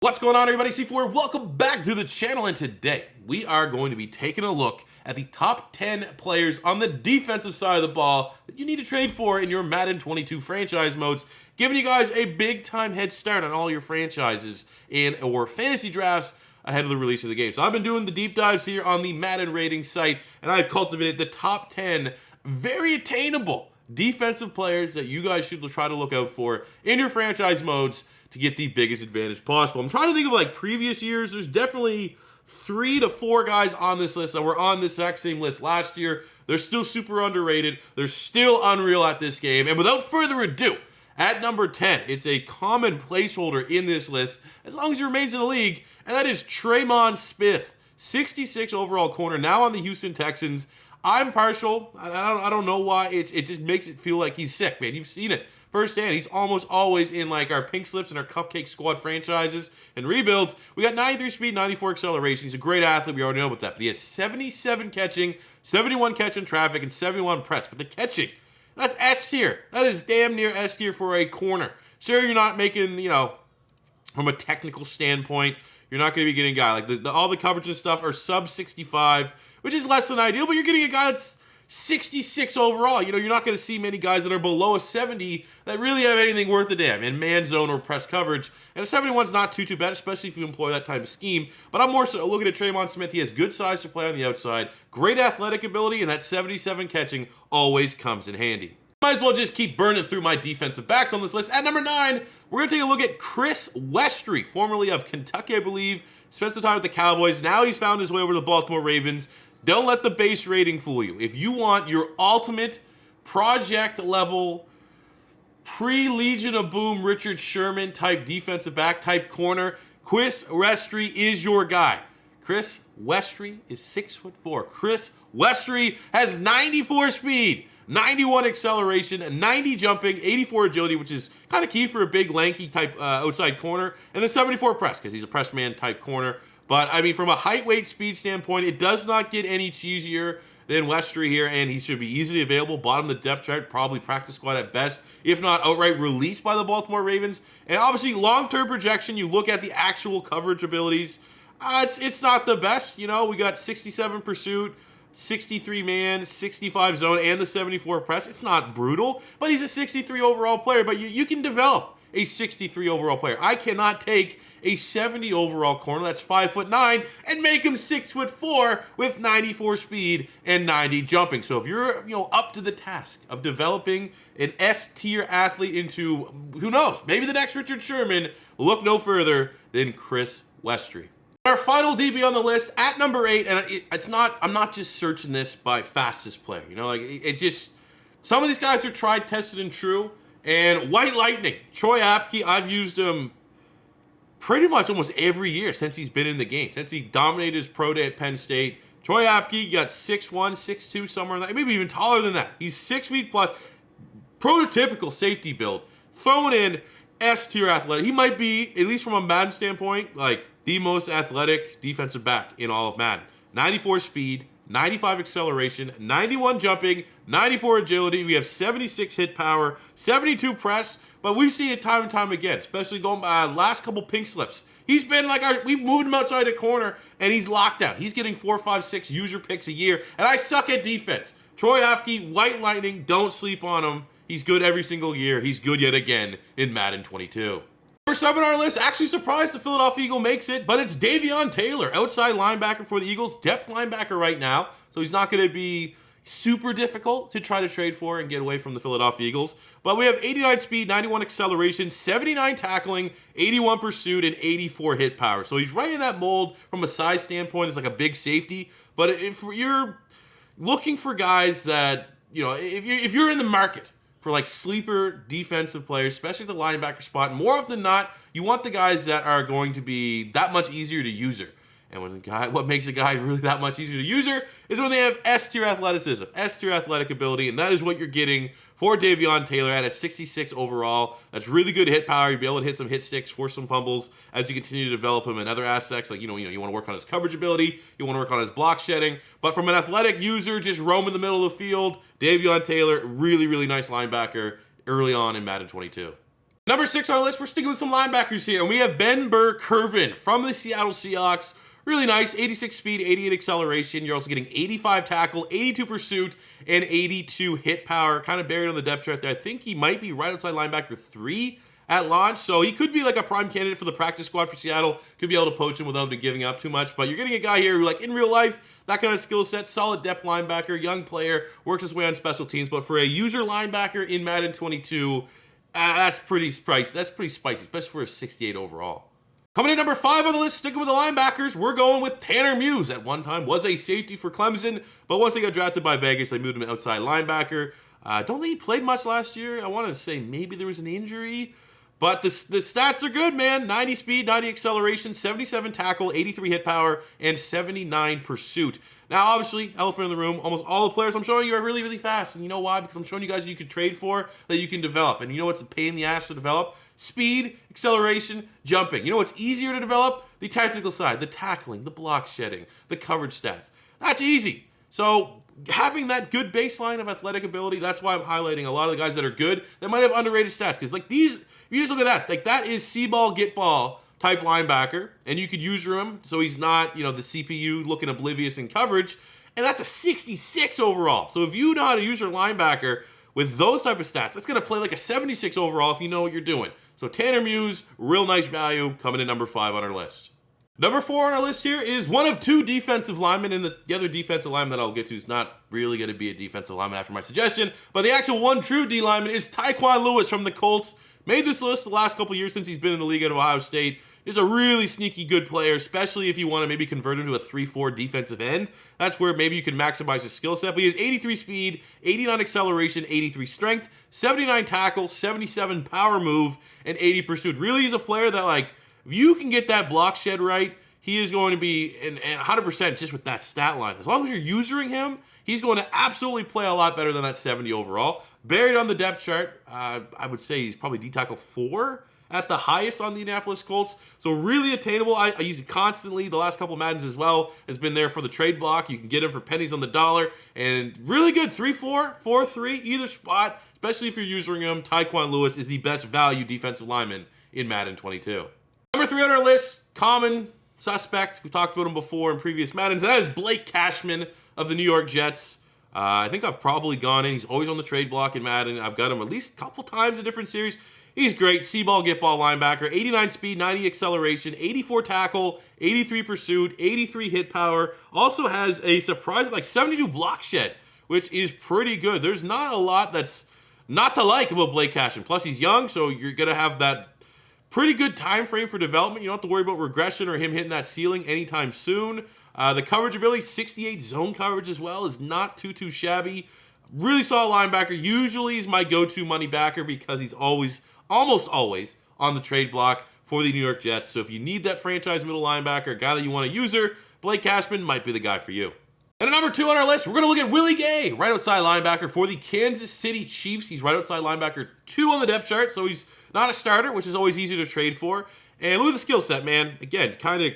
What's going on, everybody? C4, welcome back to the channel, and today we are going to be taking a look at the top 10 players on the defensive side of the ball that you need to trade for in your Madden 22 franchise modes, giving you guys a big-time head start on all your franchises or fantasy drafts ahead of the release of the game. So I've been doing the deep dives here on the Madden rating site, and I've cultivated the top 10 very attainable defensive players that you guys should try to look out for in your franchise modes to get the biggest advantage possible. I'm trying to think of like previous years. There's definitely 3 to 4 guys on this list that were on this exact same list last year. They're still super underrated. They're still unreal at this game. And without further ado, at number 10, it's a common placeholder in this list as long as he remains in the league, and that is Taekwon Lewis, 66 overall corner, now on the Houston Texans. I'm partial. I don't know why. It just makes it feel like he's sick, man. You've seen it firsthand. He's almost always in like our pink slips and our cupcake squad franchises and rebuilds. We got 93 speed, 94 acceleration. He's a great athlete. We already know about that. But he has 77 catching, 71 catch in traffic, and 71 press. But the catching, that's S tier. That is damn near S tier for a corner. Sure, you're not making, from a technical standpoint, you're not going to be getting a guy like all the coverage and stuff are sub 65, which is less than ideal, but you're getting a guy that's 66 overall. You're not going to see many guys that are below a 70 that really have anything worth a damn in man zone or press coverage. And a 71's not too bad, especially if you employ that type of scheme. But I'm more so looking at Taekwon Lewis. He has good size to play on the outside, great athletic ability, and that 77 catching always comes in handy. Might as well just keep burning through my defensive backs on this list. At number 9, we're going to take a look at Chris Westry, formerly of Kentucky, I believe. Spent some time with the Cowboys. Now he's found his way over to the Baltimore Ravens. Don't let the base rating fool you. If you want your ultimate project level, pre-Legion of Boom, Richard Sherman type defensive back type corner, Chris Westry is your guy. Chris Westry is 6'4". Chris Westry has 94 speed, 91 acceleration, 90 jumping, 84 agility, which is kind of key for a big, lanky type outside corner, and the 74 press, because he's a press man type corner. But, I mean, from a height, weight, speed standpoint, it does not get any cheesier than Westry here, and he should be easily available. Bottom of the depth chart, probably practice squad at best, if not outright released by the Baltimore Ravens. And obviously, long-term projection, you look at the actual coverage abilities, it's not the best. We got 67 pursuit, 63 man, 65 zone, and the 74 press. It's not brutal, but he's a 63 overall player. But you can develop a 63 overall player. I cannot take a 70 overall corner that's 5'9" and make him 6'4" with 94 speed and 90 jumping. So if you're up to the task of developing an S tier athlete into, who knows, maybe the next Richard Sherman, look no further than Chris Westry. Our final DB on the list at number 8, and I'm not just searching this by fastest player. Some of these guys are tried, tested, and true. And White Lightning, Troy Apke, I've used him pretty much almost every year since he's been in the game, since he dominated his pro day at Penn State. Troy Apke got 6'1", 6'2", somewhere in that, maybe even taller than that. He's 6 feet plus, prototypical safety build, throwing in S-tier athletic. He might be, at least from a Madden standpoint, like the most athletic defensive back in all of Madden. 94 speed, 95 acceleration, 91 jumping, 94 agility. We have 76 hit power, 72 press. But we've seen it time and time again, especially going by last couple pink slips. He's been like we've moved him outside the corner, and he's locked out. He's getting 4, 5, 6 user picks a year, and I suck at defense. Troy Apke, White Lightning, don't sleep on him. He's good every single year. He's good yet again in Madden 22. Number 7 on our list, actually surprised the Philadelphia Eagle makes it, but it's Davon Taylor, outside linebacker for the Eagles, depth linebacker right now, so he's not going to be super difficult to try to trade for and get away from the Philadelphia Eagles. But we have 89 speed, 91 acceleration, 79 tackling, 81 pursuit, and 84 hit power. So he's right in that mold from a size standpoint. It's like a big safety. But if you're looking for guys that, if you're in the market for like sleeper defensive players, especially the linebacker spot, more often than not, you want the guys that are going to be that much easier to user. And what makes a guy really that much easier to user is when they have S-tier athleticism, S-tier athletic ability, and that is what you're getting for Davon Taylor at a 66 overall. That's really good hit power. You'll be able to hit some hit sticks, force some fumbles as you continue to develop him in other aspects. Like, you want to work on his coverage ability. You want to work on his block shedding. But from an athletic user, just roaming the middle of the field, Davon Taylor, really, really nice linebacker early on in Madden 22. Number 6 on our list, we're sticking with some linebackers here, and we have Ben Burr-Kirven from the Seattle Seahawks. Really nice, 86 speed, 88 acceleration. You're also getting 85 tackle, 82 pursuit, and 82 hit power. Kind of buried on the depth chart there. I think he might be right outside linebacker 3 at launch, so he could be like a prime candidate for the practice squad for Seattle. Could be able to poach him without him giving up too much, but you're getting a guy here who, like, in real life, that kind of skill set, solid depth linebacker, young player, works his way on special teams, but for a user linebacker in Madden 22, that's pretty spicy. That's pretty spicy, especially for a 68 overall. Coming in number 5 on the list, sticking with the linebackers, we're going with Tanner Muse. At one time was a safety for Clemson, but once they got drafted by Vegas, they moved him to outside linebacker. Don't think he played much last year. I wanted to say maybe there was an injury, but the stats are good, man. 90 speed, 90 acceleration, 77 tackle, 83 hit power, and 79 pursuit. Now, obviously, elephant in the room, almost all the players I'm showing you are really, really fast. And you know why? Because I'm showing you guys that you can trade for, that you can develop. And you know what's a pain in the ass to develop? Speed, acceleration, jumping. You know what's easier to develop? The technical side, the tackling, the block shedding, the coverage stats. That's easy. So having that good baseline of athletic ability, that's why I'm highlighting a lot of the guys that are good that might have underrated stats. Because like these, if you just look at that, like that is see ball, get ball type linebacker, and you could use him so he's not, you know, the CPU looking oblivious in coverage, and that's a 66 overall. So if you know how to use your linebacker with those type of stats, that's going to play like a 76 overall if you know what you're doing. So Tanner Muse, real nice value, coming in number 5 on our list. Number 4 on our list here is one of 2 defensive linemen, and the other defensive lineman that I'll get to is not really going to be a defensive lineman after my suggestion, but the actual one true D lineman is Taekwon Lewis from the Colts. Made this list the last couple years since he's been in the league at Ohio State. He's a really sneaky good player, especially if you want to maybe convert him to a 3-4 defensive end. That's where maybe you can maximize his skill set. But he has 83 speed, 89 acceleration, 83 strength, 79 tackle, 77 power move, and 80 pursuit. Really, he's a player that, like, if you can get that block shed right, he is going to be 100% just with that stat line. As long as you're using him, he's going to absolutely play a lot better than that 70 overall. Buried on the depth chart, I would say he's probably D-tackle 4 at the highest on the Indianapolis Colts. So really attainable. I use it constantly. The last couple of Maddens as well has been there for the trade block. You can get him for pennies on the dollar. And really good. 3-4, 4-3, either spot, especially if you're using him. Taekwon Lewis is the best value defensive lineman in Madden 22. Number 3 on our list, common suspect. We talked about him before in previous Maddens. And that is Blake Cashman of the New York Jets. I think I've probably gone in. He's always on the trade block in Madden. I've got him at least a couple times in different series. He's great. See-ball, get-ball linebacker. 89 speed, 90 acceleration, 84 tackle, 83 pursuit, 83 hit power. Also has a surprising, like 72 block shed, which is pretty good. There's not a lot that's not to like about Blake Cashman. Plus, he's young, so you're going to have that pretty good time frame for development. You don't have to worry about regression or him hitting that ceiling anytime soon. The coverage ability, 68 zone coverage as well, is not too shabby. Really solid linebacker. Usually he's my go-to money backer because he's almost always on the trade block for the New York Jets. So if you need that franchise middle linebacker, a guy that you want to user, Blake Cashman might be the guy for you. And at number 2 on our list, we're going to look at Willie Gay, right outside linebacker for the Kansas City Chiefs. He's right outside linebacker 2 on the depth chart, so he's not a starter, which is always easy to trade for. And look at the skill set, man. Again, kind of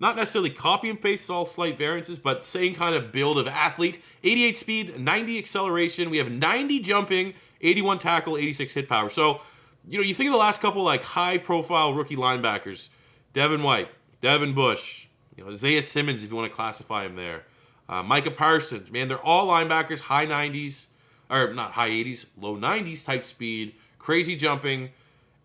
not necessarily copy and paste, all slight variances, but same kind of build of athlete. 88 speed, 90 acceleration. We have 90 jumping, 81 tackle, 86 hit power. So, you know, you think of the last couple like high-profile rookie linebackers, Devin White, Devin Bush, you know, Isaiah Simmons, if you want to classify him there, Micah Parsons. Man, they're all linebackers, high 90s, or not high 80s, low 90s type speed, crazy jumping,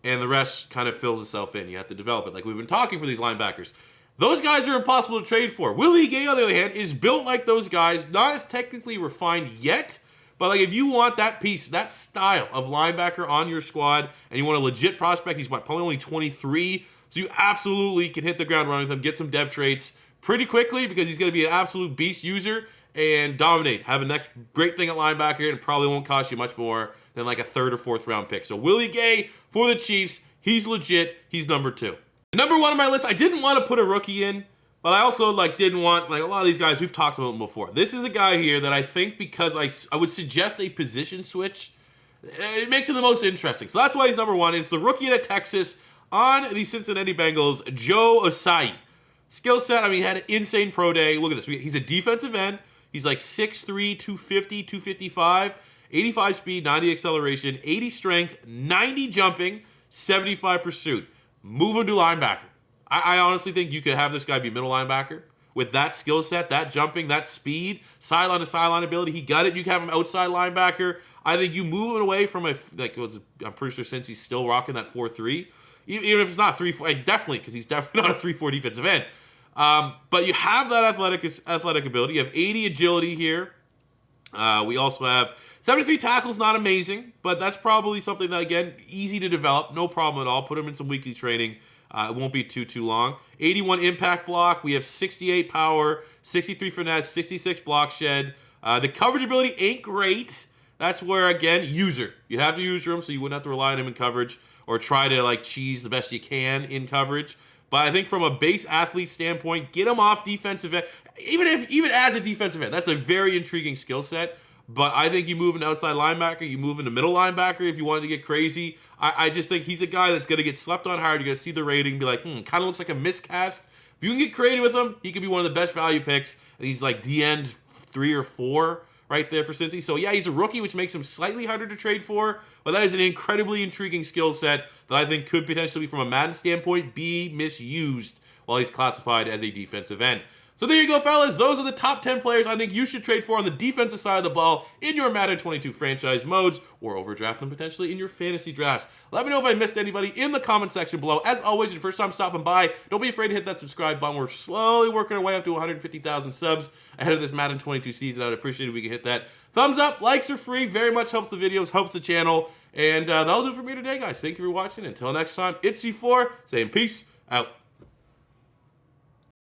and the rest kind of fills itself in. You have to develop it, like we've been talking for these linebackers. Those guys are impossible to trade for. Willie Gay, on the other hand, is built like those guys, not as technically refined yet, but like if you want that piece, that style of linebacker on your squad, and you want a legit prospect, he's probably only 23, so you absolutely can hit the ground running with him, get some depth traits pretty quickly because he's going to be an absolute beast user and dominate. Have a next great thing at linebacker, and it probably won't cost you much more than like a 3rd or 4th round pick. So Willie Gay for the Chiefs, he's legit. He's number 2. Number 1 on my list, I didn't want to put a rookie in, but I also didn't want, a lot of these guys, we've talked about them before. This is a guy here that I think because I would suggest a position switch, it makes him the most interesting. So that's why he's number 1. It's the rookie out of Texas on the Cincinnati Bengals, Joe Ossai. Skill set, he had an insane pro day. Look at this. He's a defensive end. He's like 6'3", 250, 255, 85 speed, 90 acceleration, 80 strength, 90 jumping, 75 pursuit. Move him to linebacker. I honestly think you could have this guy be middle linebacker. With that skill set, that jumping, that speed, sideline to sideline ability, he got it. You can have him outside linebacker. I think you move it away from I'm pretty sure since he's still rocking that 4-3, even if it's not 3-4, definitely, because he's definitely not a 3-4 defensive end. But you have that athletic ability. You have 80 agility here. We also have 73 tackles, not amazing, but that's probably something that, again, easy to develop, no problem at all. Put him in some weekly training. It won't be too long. 81 impact block. We have 68 power, 63 finesse, 66 block shed. The coverage ability ain't great. That's where, again, user. You have to use him, so you wouldn't have to rely on him in coverage or try to cheese the best you can in coverage. But I think from a base athlete standpoint, get him off defensive end. Even as a defensive end, that's a very intriguing skill set. But I think you move an outside linebacker, you move into middle linebacker if you wanted to get crazy. I just think he's a guy that's going to get slept on hard. You're going to see the rating and be like, kind of looks like a miscast. If you can get creative with him, he could be one of the best value picks. And he's like D-end 3 or 4 right there for Cincy. So yeah, he's a rookie, which makes him slightly harder to trade for. But that is an incredibly intriguing skill set that I think could potentially, from a Madden standpoint, be misused while he's classified as a defensive end. So there you go, fellas. Those are the top 10 players I think you should trade for on the defensive side of the ball in your Madden 22 franchise modes, or overdraft them potentially in your fantasy drafts. Let me know if I missed anybody in the comment section below. As always, your first time stopping by, don't be afraid to hit that subscribe button. We're slowly working our way up to 150,000 subs ahead of this Madden 22 season. I'd appreciate it if we could hit that. Thumbs up, likes are free. Very much helps the videos, helps the channel. And that'll do it for me today, guys. Thank you for watching. Until next time, it's C4 saying peace out.